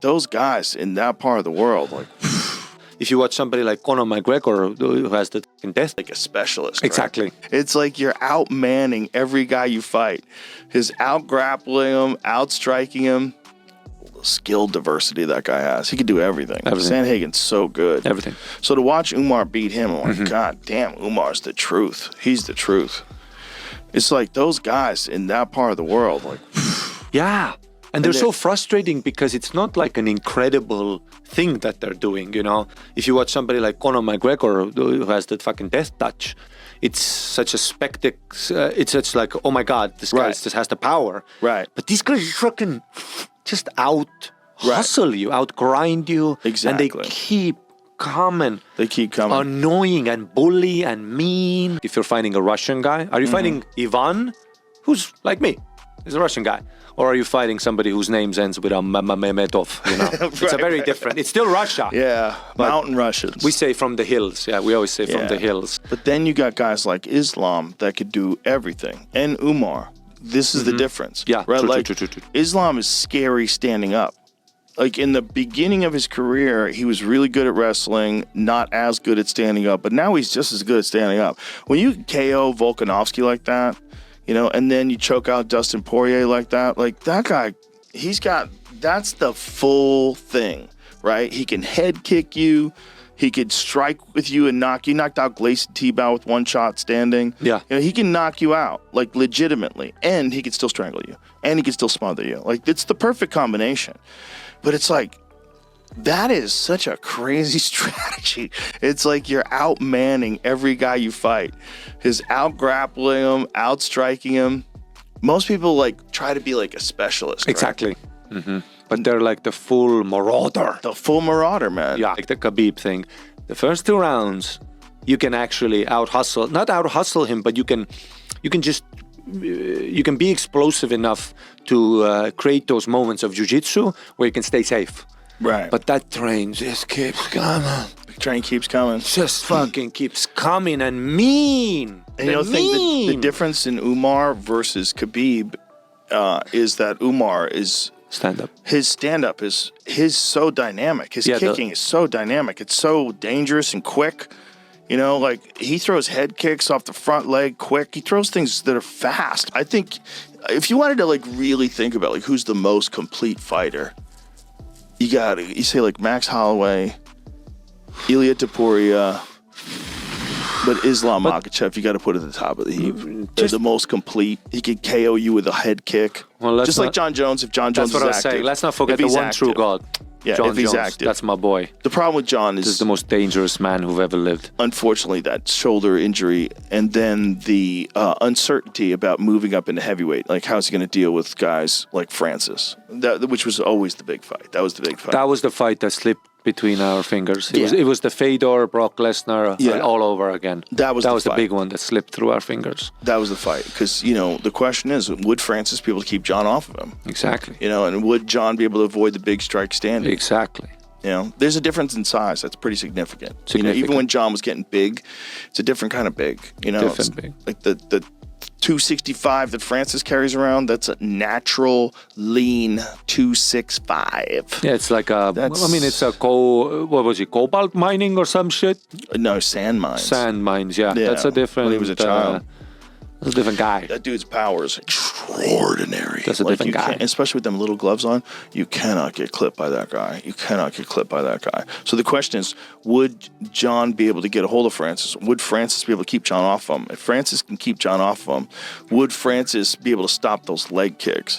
those guys in that part of the world, like, if you watch somebody like Conor McGregor, who has the death, like a specialist. Exactly. Right? It's like you're outmanning every guy you fight. His out-grappling him, out-striking him. The skill diversity that guy has. He can do everything. Sandhagen's so good. Everything. So to watch Umar beat him, I'm like, God damn, Umar's the truth. He's the truth. It's like those guys in that part of the world, like, yeah. And they're so frustrating because it's not like an incredible thing that they're doing, you know. If you watch somebody like Conor McGregor, who has that fucking death touch, it's such a spectacle. It's such like, oh my God, this guy just has the power. Right. But these guys fucking just out-hustle you, out-grind you. Exactly. And they keep coming. They keep coming. Annoying and bully and mean. If you're fighting a Russian guy, are you fighting Ivan, who's like me? He's a Russian guy. Or are you fighting somebody whose name ends with a Mehmetov, you know? It's a very different. It's still Russia. Yeah, mountain Russians. We say from the hills. Yeah, we always say from the hills. But then you got guys like Islam that could do everything. And Umar. This is the difference. Yeah, right? True. Islam is scary standing up. Like in the beginning of his career, he was really good at wrestling, not as good at standing up. But now he's just as good at standing up. When you KO Volkanovski like that, you know, and then you choke out Dustin Poirier like that guy, that's the full thing, right? He can head kick you. He could strike with you and knock you. Knocked out Gleison Tibau with one shot standing. Yeah. You know, he can knock you out, like, legitimately. And he can still strangle you. And he can still smother you. Like, it's the perfect combination. But it's like, that is such a crazy strategy. It's like you're outmanning every guy you fight. His out-grappling him, out-striking him. Most people, like, try to be, like, a specialist. Exactly. Right? But they're like the full marauder. The full marauder, man. Yeah, like the Khabib thing. The first 2 rounds, you can actually not out-hustle him, but you can be explosive enough to create those moments of jiu-jitsu where you can stay safe. Right. But that train just keeps coming. The train keeps coming. Just fucking keeps coming and mean. And you know, the difference in Umar versus Khabib is that Umar is... Stand-up. His stand-up is so dynamic. His kicking is so dynamic. It's so dangerous and quick. You know, like, he throws head kicks off the front leg quick. He throws things that are fast. I think if you wanted to, like, really think about, like, who's the most complete fighter, you say, like, Max Holloway, Ilia Topuria, but Islam Makhachev, you got to put at the top of the heap. They're the most complete. He could KO you with a head kick. Well, just like John Jones, if John Jones is active. That's what I was saying. Let's not forget the one true God. Yeah, John if he's Jones, active. That's my boy. The problem with John is... This is the most dangerous man who've ever lived. Unfortunately, that shoulder injury and then the uncertainty about moving up into heavyweight. Like, how's he going to deal with guys like Francis? Which was always the big fight. That was the big fight. That was the fight that slipped between our fingers. It was the Fedor, Brock Lesnar all over again. That was the big one that slipped through our fingers. That was the fight. Because, you know, the question is, would Francis be able to keep John off of him? Exactly. You know, and would John be able to avoid the big strike standing? Exactly. You know, there's a difference in size that's pretty significant. You know, even when John was getting big, it's a different kind of big. You know, different big. Like the 265 that Francis carries around, that's a natural, lean 265. Yeah, it's like it's a cobalt mining or some shit? No, sand mines. Sand mines, yeah. That's a different... When he was a child. That's a different guy. That dude's power is extraordinary. That's a different guy. Especially with them little gloves on, you cannot get clipped by that guy. So the question is, would John be able to get a hold of Francis? Would Francis be able to keep John off him? If Francis can keep John off him, would Francis be able to stop those leg kicks?